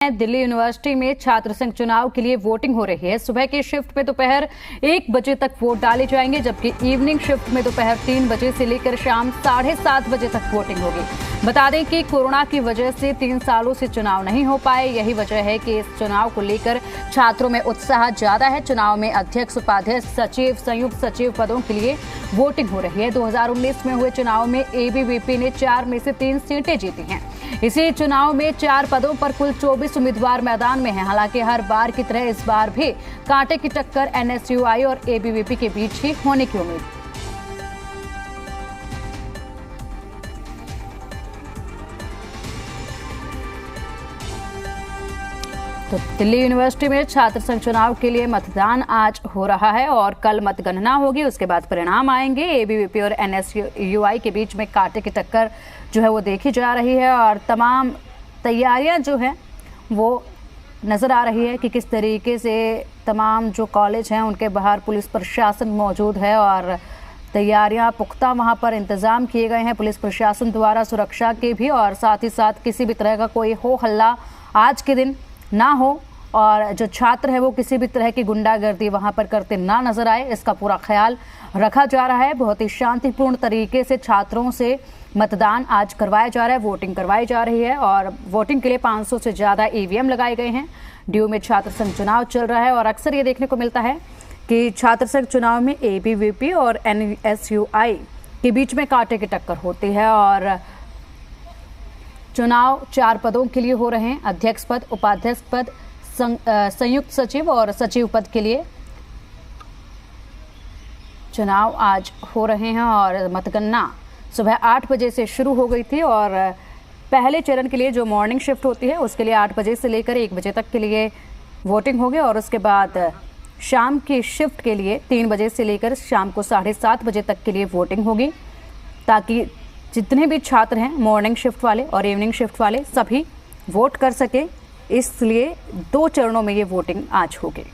Delhi university में छात्र संघ चुनाव के लिए वोटिंग हो रही है। सुबह की शिफ्ट में दोपहर 1 बजे तक वोट डाले जाएंगे, जबकि इवनिंग शिफ्ट में दोपहर 3 बजे से लेकर शाम 7:30 बजे तक वोटिंग होगी। बता दें कि कोरोना की वजह से 3 सालों से चुनाव नहीं हो पाए। यही वजह है कि इस चुनाव को लेकर छात्रों में उत्साह ज्यादा है। चुनाव में अध्यक्ष, उपाध्यक्ष, सचिव, संयुक्त सचिव पदों के लिए वोटिंग हो रही है। 2019 में हुए चुनाव में एबीवीपी ने 4 में से 3 सीटें जीती हैं। इसी चुनाव में 4 पदों पर कुल 24 उम्मीदवार मैदान में हैं। हालांकि हर बार की तरह इस बार भी कांटे की टक्कर एनएसयूआई और एबीवीपी के बीच ही होने की उम्मीद। तो दिल्ली यूनिवर्सिटी में छात्र संघ चुनाव के लिए मतदान आज हो रहा है और कल मतगणना होगी। उसके बाद परिणाम आएंगे। एबीवीपी और एनएसयूआई के बीच में कांटे की टक्कर जो है वो देखी जा रही है और तमाम तैयारियां जो है वो नज़र आ रही है कि किस तरीके से तमाम जो कॉलेज हैं उनके बाहर पुलिस प्रशासन मौजूद है और तैयारियां पुख्ता वहां पर इंतज़ाम किए गए हैं पुलिस प्रशासन द्वारा सुरक्षा के भी, और साथ ही साथ किसी भी तरह का कोई हो हल्ला आज के दिन ना हो और जो छात्र है वो किसी भी तरह की गुंडागर्दी वहां पर करते ना नजर आए, इसका पूरा ख्याल रखा जा रहा है। बहुत ही शांतिपूर्ण तरीके से छात्रों से मतदान आज करवाया जा रहा है, वोटिंग करवाई जा रही है और वोटिंग के लिए 500 से ज़्यादा ईवीएम लगाए गए हैं। डीयू में छात्र संघ चुनाव चल रहा है और अक्सर ये देखने को मिलता है कि छात्र संघ चुनाव में एबीवीपी और एनएसयूआई के बीच में कांटे की टक्कर होती है और चुनाव 4 पदों के लिए हो रहे हैं। अध्यक्ष पद, उपाध्यक्ष पद, संयुक्त सचिव और सचिव पद के लिए चुनाव आज हो रहे हैं और मतगणना सुबह 8 बजे से शुरू हो गई थी और पहले चरण के लिए जो मॉर्निंग शिफ्ट होती है उसके लिए 8 बजे से लेकर 1 बजे तक के लिए वोटिंग होगी और उसके बाद शाम की शिफ्ट के लिए 3 बजे से लेकर शाम को 7:30 बजे तक के लिए वोटिंग होगी, ताकि जितने भी छात्र हैं मॉर्निंग शिफ्ट वाले और इवनिंग शिफ्ट वाले सभी वोट कर सके। इसलिए 2 चरणों में ये वोटिंग आज होगी।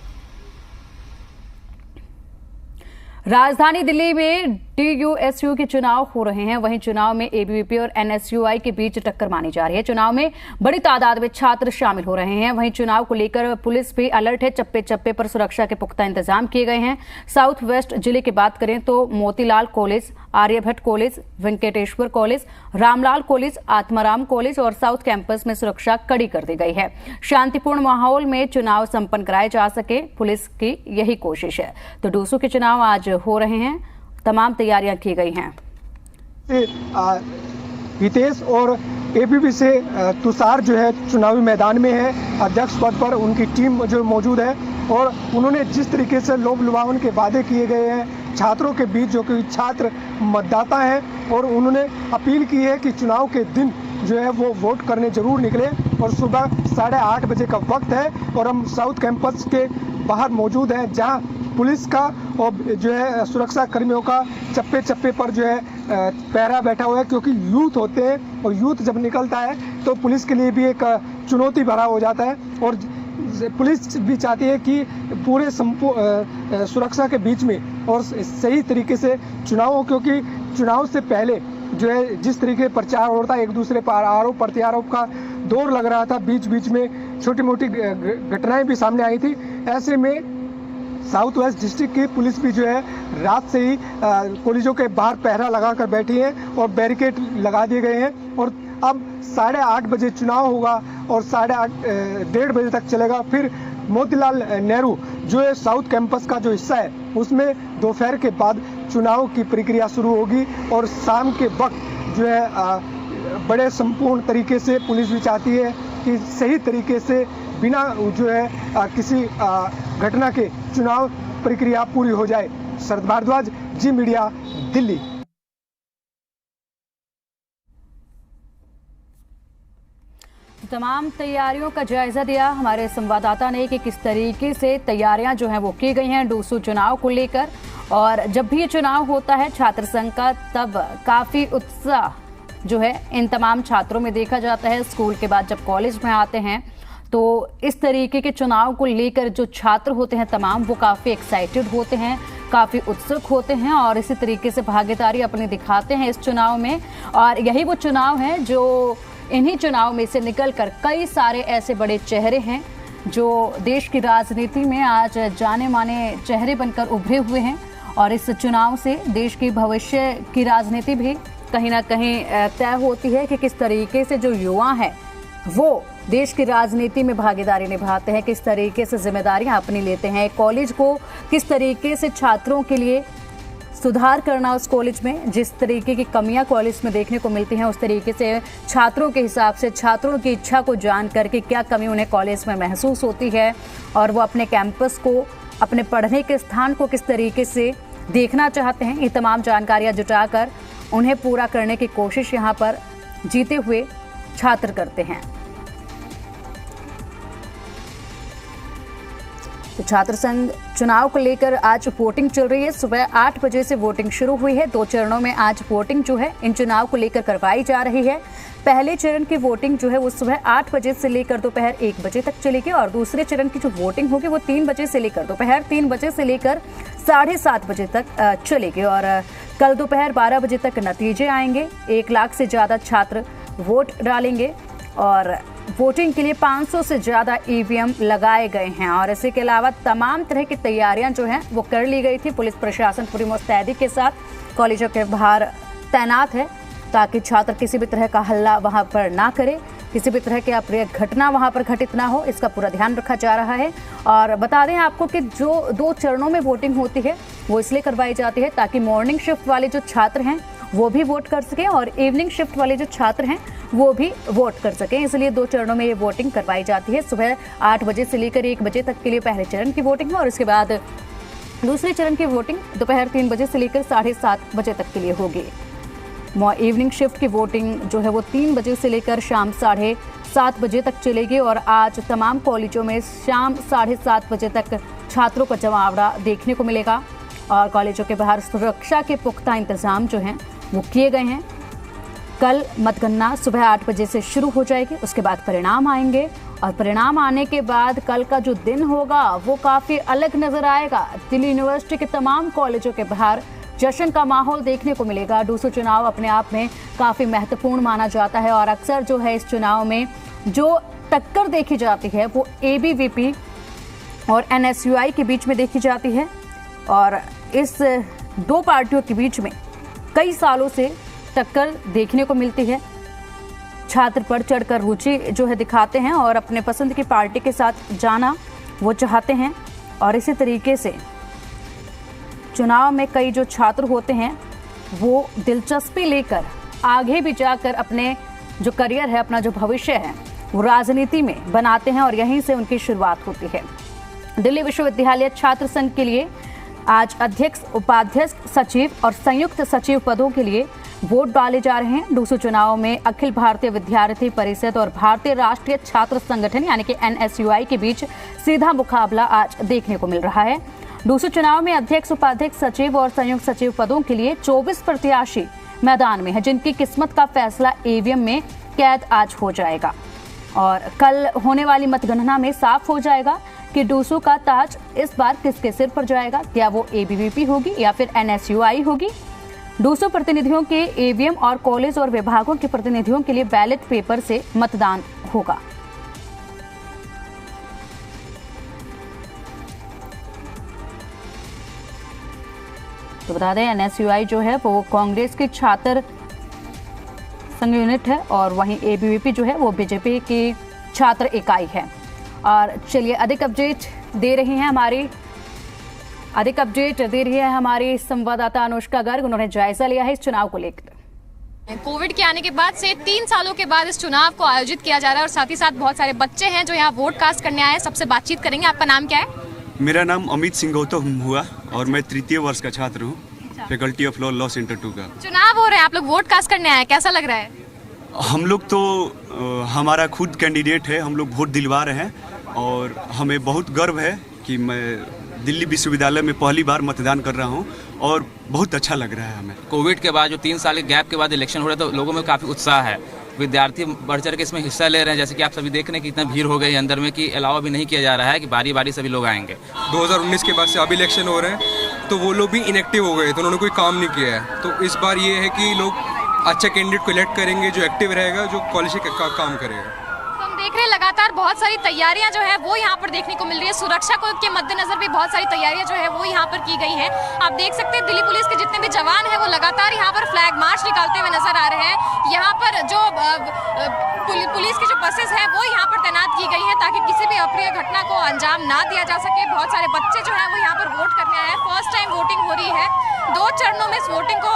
राजधानी दिल्ली में डीयूएसयू के चुनाव हो रहे हैं। वहीं चुनाव में एबीवीपी और एनएसयूआई के बीच टक्कर मानी जा रही है। चुनाव में बड़ी तादाद में छात्र शामिल हो रहे हैं। वहीं चुनाव को लेकर पुलिस भी अलर्ट है। चप्पे चप्पे पर सुरक्षा के पुख्ता इंतजाम किए गए हैं। साउथ वेस्ट जिले की बात करें तो Motilal college, Aryabhatta college, Venkateswara college, Ramlal college, Atmaram college और साउथ कैंपस में सुरक्षा कड़ी कर दी गई है। शांतिपूर्ण माहौल में चुनाव संपन्न कराए जा सके, पुलिस की यही कोशिश है। तो डूसू के चुनाव आज हो रहे हैं, तमाम तैयारियां की गई हैं। हितेश और एबीवी से तुषार जो है चुनावी मैदान में है, अध्यक्ष पद पर उनकी टीम जो मौजूद है और उन्होंने जिस तरीके से लोभ लुभावन के वादे किए गए हैं छात्रों के बीच, जो कि छात्र मतदाता हैं, और उन्होंने अपील की है कि चुनाव के दिन जो है वो वोट करने जरूर निकले। और सुबह 8:30 बजे का वक्त है और हम साउथ कैंपस के बाहर मौजूद हैं, जहां पुलिस का और जो है सुरक्षा कर्मियों का चप्पे चप्पे पर जो है पहरा बैठा हुआ है, क्योंकि यूथ होते हैं और यूथ जब निकलता है तो पुलिस के लिए भी एक चुनौती भरा हो जाता है। और पुलिस भी चाहती है कि पूरे सुरक्षा के बीच में और सही तरीके से चुनाव हो, क्योंकि चुनाव से पहले जो है जिस तरीके प्रचार हो रहा था, एक दूसरे पर आरोप प्रत्यारोप का दौर लग रहा था, बीच बीच में छोटी मोटी घटनाएं भी सामने आई थी। ऐसे में साउथ वेस्ट डिस्ट्रिक्ट की पुलिस भी जो है रात से ही कॉलेजों के बाहर पहरा लगाकर बैठी है और बैरिकेड लगा दिए गए हैं। और अब 8:30 बजे चुनाव होगा और 1:30 बजे तक चलेगा। फिर मोतीलाल नेहरू जो है साउथ कैंपस का जो हिस्सा है उसमें दोपहर के बाद चुनाव की प्रक्रिया शुरू होगी और शाम के वक्त जो है बड़े संपूर्ण तरीके से पुलिस भी चाहती है कि सही तरीके से बिना जो है किसी घटना के चुनाव प्रक्रिया पूरी हो जाए। शरद भारद्वाज, जी मीडिया, दिल्ली। तमाम तैयारियों का जायजा दिया हमारे संवाददाता ने कि किस तरीके से तैयारियां जो हैं वो की गई हैं डूसू चुनाव को लेकर। और जब भी ये चुनाव होता है छात्र संघ का, तब काफी उत्साह जो है इन तमाम छात्रों में देखा जाता है। स्कूल के बाद जब कॉलेज में आते हैं तो इस तरीके के चुनाव को लेकर जो छात्र होते हैं तमाम, वो काफी एक्साइटेड होते हैं, काफी उत्सुक होते हैं और इसी तरीके से भागीदारी अपनी दिखाते हैं इस चुनाव में। और यही वो चुनाव है जो इन्हीं चुनाव में से निकलकर कई सारे ऐसे बड़े चेहरे हैं जो देश की राजनीति में आज जाने माने चेहरे बनकर उभरे हुए हैं। और इस चुनाव से देश की भविष्य की राजनीति भी कहीं ना कहीं तय होती है कि किस तरीके से जो युवा हैं वो देश की राजनीति में भागीदारी निभाते हैं, किस तरीके से जिम्मेदारियां अपनी लेते हैं, कॉलेज को किस तरीके से छात्रों के लिए सुधार करना, उस कॉलेज में जिस तरीके की कमियां कॉलेज में देखने को मिलती हैं उस तरीके से छात्रों के हिसाब से छात्रों की इच्छा को जान करके क्या कमी उन्हें कॉलेज में महसूस होती है और वो अपने कैंपस को, अपने पढ़ने के स्थान को किस तरीके से देखना चाहते हैं, ये तमाम जानकारियां जुटाकर उन्हें पूरा करने की कोशिश यहाँ पर जीते हुए छात्र करते हैं। तो छात्र संघ चुनाव को लेकर आज वोटिंग चल रही है। सुबह 8 बजे से वोटिंग शुरू हुई है। 2 चरणों में आज वोटिंग जो है इन चुनाव को लेकर करवाई जा रही है। पहले चरण की वोटिंग जो है वो सुबह 8 बजे से लेकर दोपहर 1 बजे तक चलेगी और दूसरे चरण की जो वोटिंग होगी वो 3 बजे से लेकर दोपहर 3 बजे से लेकर 7:30 बजे तक चलेगी। और कल दोपहर 12 बजे तक नतीजे आएंगे। 1 लाख से ज़्यादा छात्र वोट डालेंगे और वोटिंग के लिए 500 से ज़्यादा ईवीएम लगाए गए हैं। और इसके अलावा तमाम तरह की तैयारियां जो हैं वो कर ली गई थी। पुलिस प्रशासन पूरी मुस्तैदी के साथ कॉलेजों के बाहर तैनात है ताकि छात्र किसी भी तरह का हल्ला वहां पर ना करे, किसी भी तरह की अप्रिय घटना वहां पर घटित ना हो, इसका पूरा ध्यान रखा जा रहा है। और बता दें आपको कि जो 2 चरणों में वोटिंग होती है वो इसलिए करवाई जाती है ताकि मॉर्निंग शिफ्ट वाले जो छात्र हैं वो भी वोट कर सकें और इवनिंग शिफ्ट वाले जो छात्र हैं वो भी वोट कर सकें। इसलिए 2 चरणों में ये वोटिंग करवाई जाती है। सुबह 8 बजे से लेकर 1 बजे तक के लिए पहले चरण की वोटिंग है और उसके बाद दूसरे चरण की वोटिंग दोपहर 3 बजे से लेकर 7:30 बजे तक के लिए होगी। इवनिंग शिफ्ट की वोटिंग जो है वो 3 बजे से लेकर शाम 7:30 बजे तक चलेगी और आज तमाम कॉलेजों में शाम 7:30 बजे तक छात्रों का जमावड़ा देखने को मिलेगा और कॉलेजों के बाहर सुरक्षा के पुख्ता इंतजाम जो हैं वो किए गए हैं। कल मतगणना सुबह 8 बजे से शुरू हो जाएगी, उसके बाद परिणाम आएंगे और परिणाम आने के बाद कल का जो दिन होगा वो काफ़ी अलग नजर आएगा। दिल्ली यूनिवर्सिटी के तमाम कॉलेजों के बाहर जश्न का माहौल देखने को मिलेगा। डूसू चुनाव अपने आप में काफ़ी महत्वपूर्ण माना जाता है और अक्सर जो है इस चुनाव में जो टक्कर देखी जाती है वो ABVP और NSUI के बीच में देखी जाती है और इस 2 पार्टियों के बीच में कई सालों से टक्कर देखने को मिलती है। छात्र बढ़ चढ़कर रुचि जो है दिखाते हैं और अपने पसंद की पार्टी के साथ जाना वो चाहते हैं और इसी तरीके से चुनाव में कई जो छात्र होते हैं वो दिलचस्पी लेकर आगे भी जाकर अपने जो करियर है, अपना जो भविष्य है वो राजनीति में बनाते हैं और यहीं से उनकी शुरुआत होती है। दिल्ली विश्वविद्यालय छात्र संघ के लिए आज अध्यक्ष, उपाध्यक्ष, सचिव और संयुक्त सचिव पदों के लिए वोट डाले जा रहे हैं। डूसू चुनाव में अखिल भारतीय विद्यार्थी परिषद और भारतीय राष्ट्रीय छात्र संगठन यानी कि NSUI के बीच सीधा मुकाबला आज देखने को मिल रहा है। डूसू चुनाव में अध्यक्ष, उपाध्यक्ष, सचिव और संयुक्त सचिव पदों के लिए 24 प्रत्याशी मैदान में है जिनकी किस्मत का फैसला EVM में कैद आज हो जाएगा और कल होने वाली मतगणना में साफ हो जाएगा कि डूसू का ताज इस बार किसके सिर पर जाएगा, क्या वो ABVP होगी या फिर NSUI होगी। डूसू प्रतिनिधियों के EVM और कॉलेज और विभागों के प्रतिनिधियों के लिए बैलेट पेपर से मतदान होगा। तो बता दें NSUI जो है वो कांग्रेस की छात्र संघ यूनिट है और वहीं ABVP जो है वो BJP की छात्र इकाई है। और चलिए अधिक अपडेट दे रही है हमारी संवाददाता अनुष्का गर्ग। उन्होंने जायजा लिया है इस चुनाव को लेकर। कोविड के आने के बाद से 3 सालों के बाद इस चुनाव को आयोजित किया जा रहा है और साथ ही साथ बहुत सारे बच्चे हैं जो यहाँ वोट कास्ट करने आए हैं। सबसे बातचीत करेंगे। आपका नाम क्या है? मेरा नाम अमित सिंह गौतम हुआ और मैं 3य वर्ष का छात्र हूँ, फैकल्टी ऑफ लॉ सेंटर 2 का। चुनाव हो रहे हैं, आप लोग वोट कास्ट करने आए, कैसा लग रहा है? हम लोग तो हमारा खुद कैंडिडेट है, हम लोग वोट दिलवा रहे हैं और हमें बहुत गर्व है कि मैं दिल्ली विश्वविद्यालय में पहली बार मतदान कर रहा हूं और बहुत अच्छा लग रहा है हमें। कोविड के बाद जो 3 साल के गैप के बाद इलेक्शन हो रहा है तो लोगों में काफ़ी उत्साह है। विद्यार्थी बढ़ चढ़ के इसमें हिस्सा ले रहे हैं। जैसे कि आप सभी देख रहे हैं कि इतना भीड़ हो गई अंदर में कि अलावा भी नहीं किया जा रहा है कि बारी बारी सभी लोग आएंगे। 2019 के बाद से अब इलेक्शन हो रहे हैं तो वो लोग भी इनएक्टिव हो गए, तो उन्होंने कोई काम नहीं किया है। तो इस बार ये है कि लोग अच्छा कैंडिडेट को इलेक्ट करेंगे जो एक्टिव रहेगा, जो कॉलेज का काम करेगा। तो हम देख रहे हैं लगातार बहुत सारी तैयारियां जो है वो यहाँ पर देखने को मिल रही है। सुरक्षा को के मद्देनजर भी बहुत सारी तैयारियां जो है वो यहाँ पर की गई हैं। आप देख सकते हैं दिल्ली पुलिस के जितने भी जवान हैं वो लगातार यहाँ पर फ्लैग मार्च निकालते हुए नजर आ रहे हैं। यहाँ पर जो पुलिस की जो बसेस हैं वो यहाँ पर तैनात की गई हैं ताकि किसी भी अप्रिय घटना को अंजाम ना दिया जा सके। बहुत सारे बच्चे जो है वो यहाँ पर वोट करने आए हैं। फर्स्ट टाइम वोटिंग हो रही है। 2 चरणों में इस वोटिंग को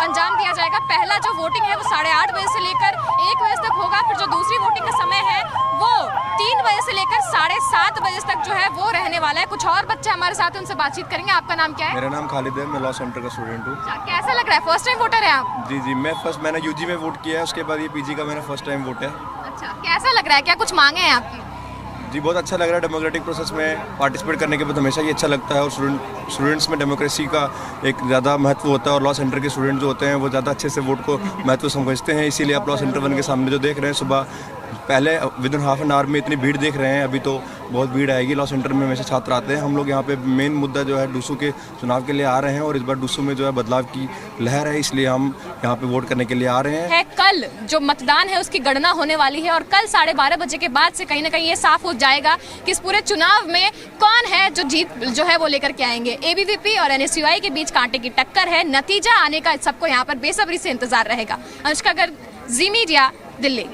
अंजाम दिया जाएगा। पहला जो वोटिंग है वो 8:30 बजे से लेकर 1 बजे तक होगा। फिर जो दूसरी वोटिंग का समय है वो 3 बजे से लेकर 7:30 बजे तक जो है वो रहने वाला है। कुछ और बच्चे हमारे साथ हैं, उनसे बातचीत करेंगे। आपका नाम क्या है? मेरा नाम खालिद है, मैं लॉ सेंटर का स्टूडेंट हूँ। कैसा लग रहा है? फर्स्ट टाइम वोटर है आप? जी, मैंने यूजी में वोट किया है, उसके बाद ये पीजी का मेरा फर्स्ट टाइम वोट है। अच्छा, कैसा लग रहा है? क्या कुछ मांगे हैं आपकी? जी, बहुत अच्छा लग रहा है। डेमोक्रेटिक प्रोसेस में पार्टिसिपेट करने के बाद हमेशा ही अच्छा लगता है और स्टूडेंट्स में डेमोक्रेसी का एक ज़्यादा महत्व होता है और लॉ सेंटर के स्टूडेंट जो होते हैं वो ज़्यादा अच्छे से वोट को महत्व समझते हैं। इसीलिए आप लॉ सेंटर 1 के सामने जो देख रहे हैं सुबह पहले विदिन हाफ एन आवर में इतनी भीड़ देख रहे हैं, अभी तो बहुत भीड़ आएगी। लॉ सेंटर में हमेशा छात्र आते हैं। हम लोग यहाँ पे मेन मुद्दा जो है डूसू के चुनाव के लिए आ रहे हैं और इस बार डूसू में जो है बदलाव की लहर है, इसलिए हम यहाँ पे वोट करने के लिए आ रहे हैं। कल जो मतदान है उसकी गणना होने वाली है और कल 12:30 बजे के बाद से कहीं ना कहीं ये साफ हो जाएगा कि इस पूरे चुनाव में कौन है जो जीत जो है वो लेकर के आएंगे। एबीवीपी और एनएसयूआई के बीच कांटे की टक्कर है। नतीजा आने का सबको यहाँ पर बेसब्री से इंतजार रहेगा। अनुष्का गर्ग, जी मीडिया, दिल्ली।